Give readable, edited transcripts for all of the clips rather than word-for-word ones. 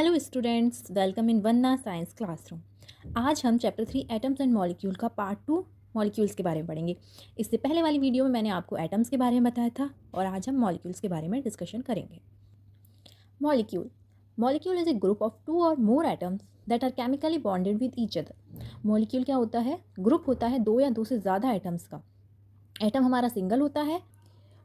Hello students, welcome in wanna science classroom. आज हम chapter 3 atoms and molecule का part 2 molecules के बारे में पढ़ेंगे। इससे पहले वाली वीडियो में मैंने आपको एटम्स के बारे में बताया था और आज हम मॉलिक्यूल्स के बारे में डिस्कशन करेंगे। Molecule molecule is a group of 2 or more atoms that are chemically bonded with each other. Molecule क्या होता है? ग्रुप होता है 2 या 2 से ज़्यादा एटम्स का। एटम हमारा सिंगल होता है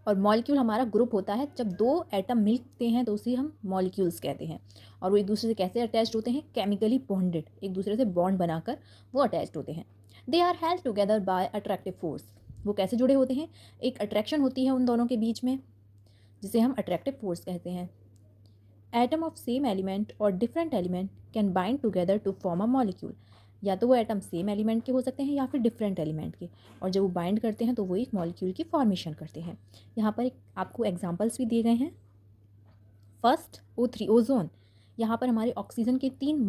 और मॉलिक्यूल हमारा ग्रुप होता है। जब 2 एटम मिलते हैं तो उसे हम मॉलिक्यूल्स कहते हैं। और वो एक दूसरे से कैसे अटैच्ड होते हैं? केमिकली बॉन्डेड, एक दूसरे से बॉन्ड बनाकर वो अटैच्ड होते हैं। They are held together by attractive force. वो कैसे जुड़े होते हैं? एक अट्रैक्शन होती है उन दोनों के बीच में, जिसे हम अट्रैक्टिव फोर्स कहते हैं। एटम ऑफ सेम एलिमेंट और different element can bind together to form a molecule. या तो वो एटम सेम एलिमेंट के हो सकते हैं या फिर डिफरेंट एलिमेंट के, और जब वो बाइंड करते हैं तो वो एक मॉलिक्यूल की फॉर्मेशन करते हैं। यहाँ पर एक आपको एग्जांपल्स भी दिए गए हैं। First O3 ozone. यहाँ पर हमारे ऑक्सीजन के 3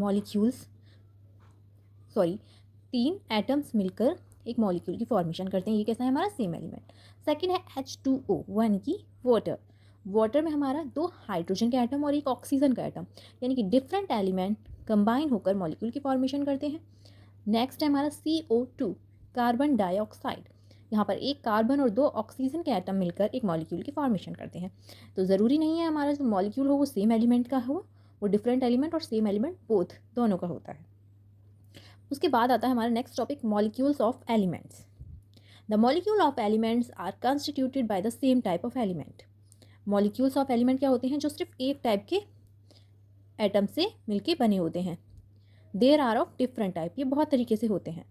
एटम्स मिलकर एक मॉलिक्यूल की फॉर्मेशन करते हैं। ये कैसा है? हमारा सेम एलिमेंट। सेकेंड है H2O, वो यानी कि वाटर। वाटर में हमारा 2 हाइड्रोजन के एटम और एक ऑक्सीजन का एटम, यानी कि डिफरेंट एलिमेंट कंबाइन होकर मॉलिक्यूल की फॉर्मेशन करते हैं। नेक्स्ट है हमारा CO2, कार्बन डाइऑक्साइड। यहाँ पर एक कार्बन और 2 ऑक्सीजन के एटम मिलकर एक मॉलिक्यूल की फॉर्मेशन करते हैं। तो ज़रूरी नहीं है हमारा जो मॉलिक्यूल हो वो सेम एलिमेंट का हो, वो डिफरेंट एलिमेंट और सेम एलिमेंट बोथ दोनों का होता है। उसके बाद आता है हमारा next topic, molecules of elements. The molecule of elements are constituted by the same type of element. Molecules of element क्या होते हैं? जो सिर्फ एक टाइप के एटम से मिलके बने होते हैं। There are of different type, ये बहुत तरीके से होते हैं।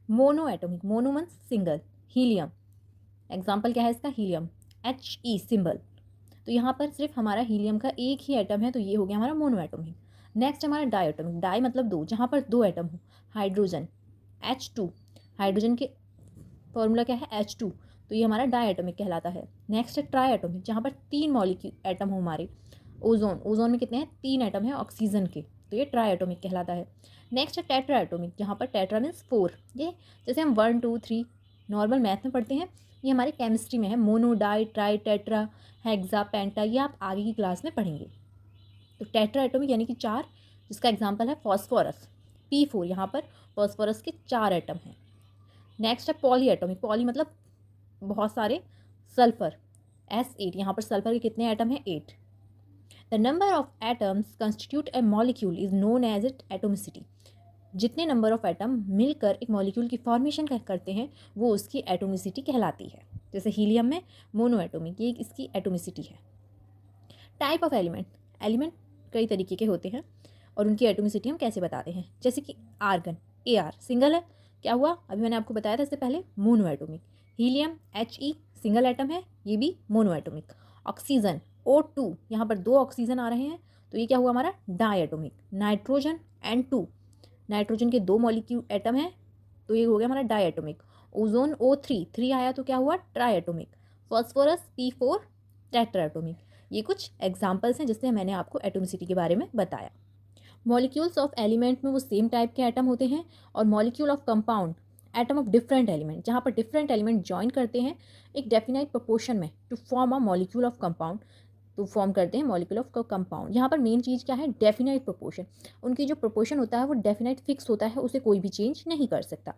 Mono atomic, mono means single. Helium, example क्या है इसका? Helium, He symbol. तो यहाँ पर सिर्फ हमारा हीलियम का एक ही एटम है, तो ये हो गया हमारा मोनो एटोमिक। नेक्स्ट हमारा डायटोमिक, डाई मतलब 2, जहाँ पर 2 एटम हो। हाइड्रोजन H2, हाइड्रोजन के फॉर्मूला क्या है? H2, तो ये हमारा डायटोमिक कहलाता है। नेक्स्ट है ट्राई एटोमिक, जहाँ पर 3 मॉलिक्यूल एटम हो हमारे। ओजोन, ओजोन में कितने हैं? 3 एटम है ऑक्सीजन के, तो ये ट्राई एटोमिक कहलाता है। नेक्स्ट है टेट्रा एटोमिक, जहाँ पर टेट्रा मीन्स 4। ये जैसे हम 1 2 3 नॉर्मल मैथ में पढ़ते हैं, ये हमारे केमिस्ट्री में है। Mono, di, tri, tetra, hexa, penta, ये आप आगे की क्लास में पढ़ेंगे। तो टेट्रा एटोमिक यानी कि 4, जिसका एग्जाम्पल है फॉस्फोरस, P4। यहाँ पर फॉस्फोरस के 4 एटम हैं। नेक्स्ट है पॉली एटोमिक, पॉली मतलब बहुत सारे। सल्फर S8, यहाँ पर सल्फर के कितने एटम हैं? 8। The number of atoms constitute a molecule is known as it atomicity. जितने नंबर ऑफ एटम मिलकर एक मॉलिक्यूल की फॉर्मेशन करते हैं वो उसकी एटोमिसिटी कहलाती है। जैसे हीलियम में मोनो एटोमिक, ये इसकी एटोमिसिटी है। टाइप ऑफ एलिमेंट, एलिमेंट कई तरीके के होते हैं और उनकी एटोमिसिटी हम कैसे बताते हैं? जैसे कि आर्गन, AR सिंगल है, क्या हुआ? अभी मैंने आपको बताया था इससे पहले, mono atomic. Helium He single atom है, ये भी मोनो एटोमिक। ऑक्सीजन O2, यहाँ पर 2 ऑक्सीजन आ रहे हैं, तो ये क्या हुआ हमारा? Di atomic. Nitrogen N2, nitrogen के 2 मॉलिक्यूल एटम हैं, तो ये हो गया हमारा डाई एटोमिक। ओजोन O3, 3 आया तो क्या हुआ? Try atomic. Phosphorus P4, tetra atomic. ये कुछ एग्जाम्पल्स हैं जिससे मैंने आपको एटोमिसिटी के बारे में बताया। मॉलिक्यूल्स ऑफ एलिमेंट में वो सेम टाइप के एटम होते हैं, और molecule of compound atom of different element, जहाँ पर डिफरेंट एलिमेंट ज्वाइन करते हैं एक डेफिनाइट प्रोपोर्शन में to form a molecule of compound, तो फॉर्म करते हैं मॉलिक्यूल ऑफ कंपाउंड। यहाँ पर मेन चीज़ क्या है? Definite proportion. उनकी जो प्रोपोर्शन होता है वो डेफिनाइट फिक्स होता है, उसे कोई भी चेंज नहीं कर सकता।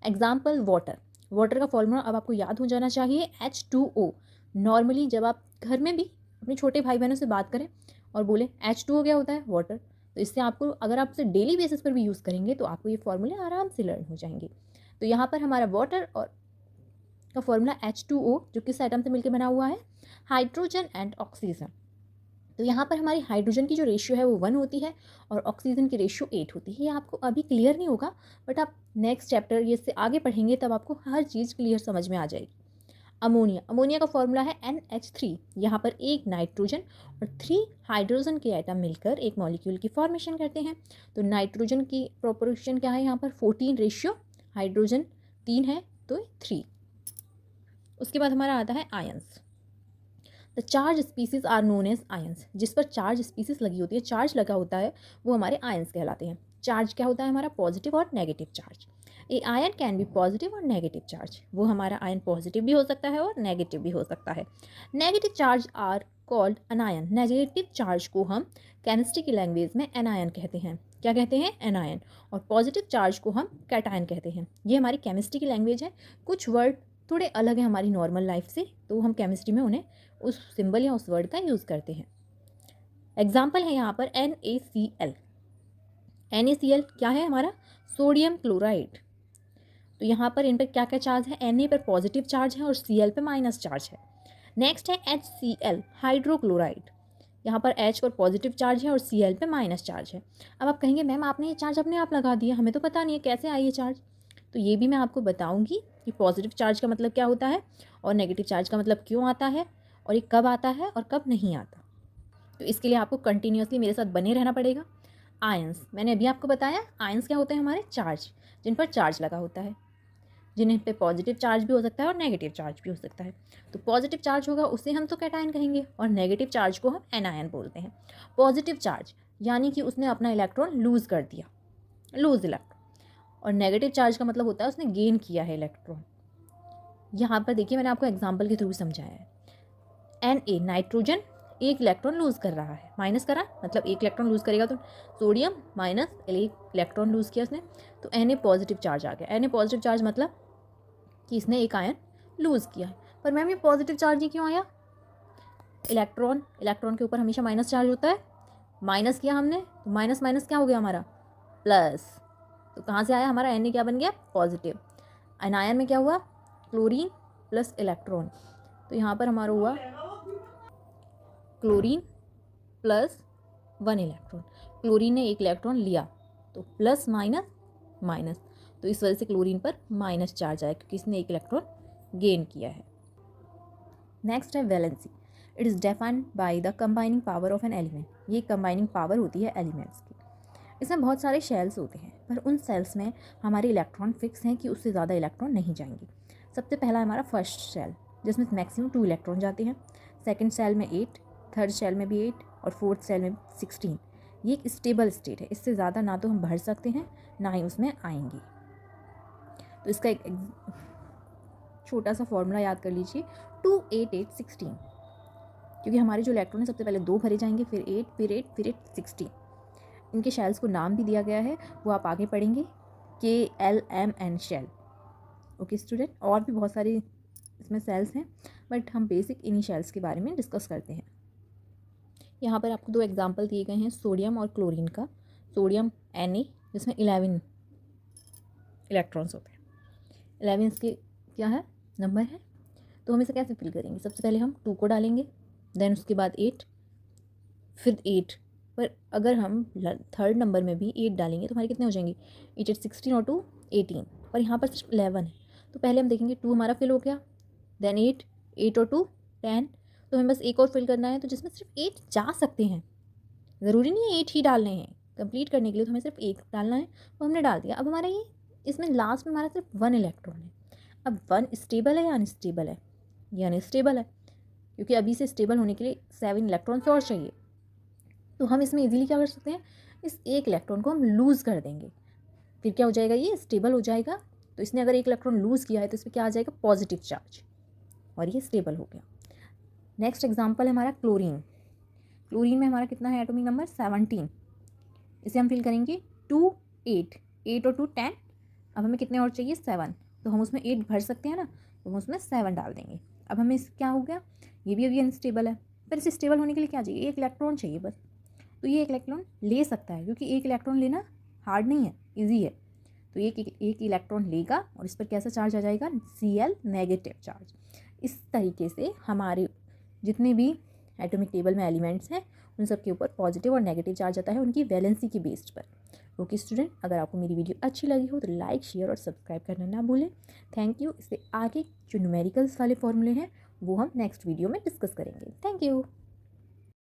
एग्जाम्पल वाटर, वाटर का फॉर्मूला अब आपको याद हो जाना चाहिए, H2O। नॉर्मली जब आप घर में भी अपने छोटे भाई बहनों से बात करें और बोले H2O क्या होता है? वाटर, तो इससे आपको, अगर आप उसे डेली बेसिस पर भी यूज़ करेंगे तो आपको ये फॉर्मूले आराम से लर्न हो जाएंगे। तो यहाँ पर हमारा वाटर और का फॉर्मूला H2O, जो किस एटम से मिलकर बना हुआ है? Hydrogen and oxygen. तो यहाँ पर हमारी हाइड्रोजन की जो रेशियो है वो 1 होती है और ऑक्सीजन की रेशियो 8 होती है। ये आपको अभी क्लियर नहीं होगा, बट आप नेक्स्ट चैप्टर ये से आगे पढ़ेंगे तब आपको हर चीज़ क्लियर समझ में आ जाएगी। अमोनिया, अमोनिया का फॉर्मूला है NH3। यहाँ पर एक नाइट्रोजन और 3 हाइड्रोजन के एटम मिलकर एक मॉलिक्यूल की फॉर्मेशन करते हैं। तो नाइट्रोजन की प्रोपोर्शन क्या है? यहाँ पर 14 रेशियो, हाइड्रोजन 3 है तो 3। उसके बाद हमारा आता है ions. The charge species are known as ions. जिस पर चार्ज स्पीसीज लगी होती है, चार्ज लगा होता है, वो हमारे आयंस कहलाते हैं। चार्ज क्या होता है हमारा? पॉजिटिव और negative charge. A ion can be positive और नेगेटिव चार्ज। वो हमारा आयन पॉजिटिव भी हो सकता है और नेगेटिव भी हो सकता है। Negative charge are called anion. Negative charge को हम केमिस्ट्री की लैंग्वेज में एनायन कहते हैं। क्या कहते हैं? एनायन। और पॉजिटिव चार्ज को हम कैटायन कहते हैं। ये हमारी केमिस्ट्री की लैंग्वेज है। कुछ वर्ड थोड़े अलग हैं हमारी नॉर्मल लाइफ से, तो हम केमिस्ट्री में उन्हें उस सिंबल या उस वर्ड का यूज़ करते हैं। एग्जाम्पल है यहाँ पर NaCl। NaCl क्या है हमारा? Sodium chloride. तो यहाँ पर इन पर क्या क्या चार्ज है? Na पर पॉजिटिव चार्ज है और Cl पे माइनस चार्ज है। नेक्स्ट है HCl, हाइड्रोक्लोराइड। यहाँ पर H पर पॉजिटिव चार्ज है और Cl पे माइनस चार्ज है। अब आप कहेंगे मैम आपने ये चार्ज अपने आप लगा दिया, हमें तो पता नहीं है कैसे आई ये चार्ज। तो ये भी मैं आपको बताऊँगी कि पॉजिटिव चार्ज का मतलब क्या होता है और नेगेटिव चार्ज का मतलब क्यों आता है और ये कब आता है और कब नहीं आता। तो इसके लिए आपको कंटिन्यूसली मेरे साथ बने रहना पड़ेगा। आयंस, मैंने अभी आपको बताया आयंस क्या होते हैं? हमारे चार्ज, जिन पर चार्ज लगा होता है, जिन्हें पे पॉजिटिव चार्ज भी हो सकता है और नेगेटिव चार्ज भी हो सकता है। तो पॉजिटिव चार्ज होगा उसे हम तो कैटायन कहेंगे और नेगेटिव चार्ज को हम एनायन बोलते हैं। पॉजिटिव चार्ज यानी कि उसने अपना इलेक्ट्रॉन लूज़ कर दिया, लूज इलेक्ट्रॉन, और नेगेटिव चार्ज का मतलब होता है उसने गेन किया है इलेक्ट्रॉन। यहाँ पर देखिए मैंने आपको एग्जाम्पल के थ्रू समझाया है। Na, नाइट्रोजन एक इलेक्ट्रॉन लूज़ कर रहा है, माइनस करा मतलब एक इलेक्ट्रॉन लूज़ करेगा, तो सोडियम माइनस एक इलेक्ट्रॉन लूज़ किया उसने, तो Na पॉजिटिव चार्ज आ गया। Na पॉजिटिव चार्ज मतलब कि इसने एक आयन लूज़ किया है। पर मैम ये पॉजिटिव चार्ज ही क्यों आया? इलेक्ट्रॉन के ऊपर हमेशा माइनस चार्ज होता है, माइनस किया हमने तो माइनस माइनस क्या हो गया हमारा? प्लस। तो कहाँ से आया हमारा? Na क्या बन गया? पॉजिटिव। अनायन में क्या हुआ? क्लोरीन प्लस इलेक्ट्रॉन, तो यहाँ पर हमारा हुआ क्लोरीन प्लस 1 इलेक्ट्रॉन। क्लोरीन ने एक इलेक्ट्रॉन लिया तो प्लस माइनस माइनस, तो इस वजह से क्लोरीन पर माइनस चार्ज आया क्योंकि इसने एक इलेक्ट्रॉन गेन किया है। नेक्स्ट है valency. It is defined by the combining power of an element. ये कंबाइनिंग पावर होती है एलिमेंट्स की। इसमें बहुत सारे शेल्स होते हैं, पर उन सेल्स में हमारे इलेक्ट्रॉन फिक्स हैं कि उससे ज़्यादा इलेक्ट्रॉन नहीं जाएंगे। सबसे पहला हमारा फर्स्ट सेल, जिसमें मैक्सिमम 2 इलेक्ट्रॉन जाते हैं। सेकंड सेल में 8, थर्ड सेल में भी 8 और फोर्थ सेल में 16। ये एक स्टेबल स्टेट है, इससे ज़्यादा ना तो हम भर सकते हैं ना ही उसमें आएंगे। तो इसका एक छोटा सा फॉर्मूला याद कर लीजिए, 2 8 8 16, क्योंकि हमारे जो इलेक्ट्रॉन है सबसे पहले 2 भरे जाएंगे, फिर 8 फिर 8 फिर 8 16। इनके शेल्स को नाम भी दिया गया है, वो आप आगे पढ़ेंगे, KLMN शेल। ओके स्टूडेंट, और भी बहुत सारे इसमें सेल्स हैं, बट हम बेसिक इन्हीं शेल्स के बारे में डिस्कस करते हैं। यहाँ पर आपको 2 एग्जाम्पल दिए गए हैं सोडियम और क्लोरीन का। सोडियम Na, जिसमें 11 इलेक्ट्रॉन्स होते हैं। 11 इसके क्या है? नंबर है। तो हम इसे कैसे फिल करेंगे? सबसे पहले हम 2 को डालेंगे, देन उसके बाद 8, फिर 8, पर अगर हम थर्ड नंबर में भी 8 डालेंगे तो हमारे कितने हो जाएंगे? 8 8 16 और 2 18, पर यहाँ पर सिर्फ 11 है। तो पहले हम देखेंगे 2 हमारा फिल हो गया, देन 8, 8 और 2 10, तो हमें बस एक और फिल करना है, तो जिसमें सिर्फ 8 जा सकते हैं। ज़रूरी नहीं है 8 ही डालने हैं, कंप्लीट करने के लिए तो हमें सिर्फ 1 डालना है, वो हमने डाल दिया। अब हमारा ये इसमें लास्ट में हमारा सिर्फ 1 इलेक्ट्रॉन है। अब 1 स्टेबल है या अनस्टेबल है? ये अनस्टेबल है, क्योंकि अभी से स्टेबल होने के लिए 7 इलेक्ट्रॉन्स और चाहिए। तो हम इसमें इजीली क्या कर सकते हैं? इस एक इलेक्ट्रॉन को हम लूज़ कर देंगे, फिर क्या हो जाएगा? ये स्टेबल हो जाएगा। तो इसने अगर एक इलेक्ट्रॉन लूज़ किया है तो इस पर क्या आ जाएगा? पॉजिटिव चार्ज, और ये स्टेबल हो गया। नेक्स्ट एग्जाम्पल है हमारा क्लोरीन। क्लोरीन में हमारा कितना है एटॉमिक नंबर? 17। इसे हम फिल करेंगे 2 8, 8 और 2 10। अब हमें कितने और चाहिए? 7, तो हम उसमें 8 भर सकते हैं ना, तो हम उसमें 7 डाल देंगे। अब हमें इस क्या हो गया? ये भी अभी अनस्टेबल है, पर इसे स्टेबल होने के लिए क्या चाहिए? एक इलेक्ट्रॉन चाहिए बस। तो ये एक इलेक्ट्रॉन ले सकता है, क्योंकि एक इलेक्ट्रॉन लेना हार्ड नहीं है, ईजी है। तो एक इलेक्ट्रॉन लेगा और इस पर कैसा चार्ज आ जाएगा? Cl negative charge. इस तरीके से हमारे जितने भी एटॉमिक टेबल में एलिमेंट्स हैं उन सब के ऊपर पॉजिटिव और नेगेटिव चार्ज आता है उनकी वैलेंसी की बेस्ड पर। ओके स्टूडेंट, अगर आपको मेरी वीडियो अच्छी लगी हो तो लाइक, शेयर और सब्सक्राइब करना ना भूलें। Thank you. इससे आगे जो न्यूमेरिकल्स वाले फॉर्मूले हैं वो हम नेक्स्ट वीडियो में डिस्कस करेंगे। Thank you.